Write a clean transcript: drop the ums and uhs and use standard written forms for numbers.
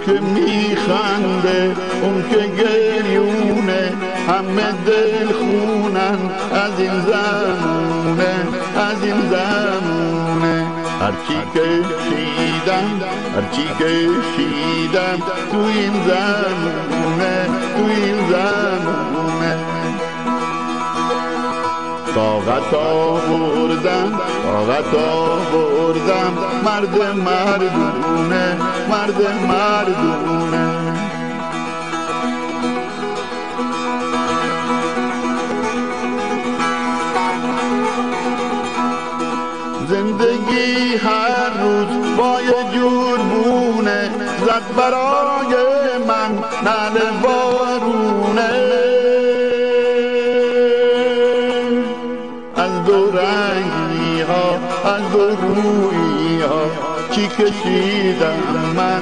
که میخنده اون که گریونه، همه دل خونن از این زمونه، از این زمونه. هرچی کشیدم، هرچی کشیدم تو این زمونه، تو این زمونه. طاقت آوردم، طاقت آوردم، مرد مردونه، مرد مردونه. زندگی هر روز با یه جور بونه، زد برای من نعل وارونه. از دو رنگی ها، از دو رویی ها چی کشیدم من.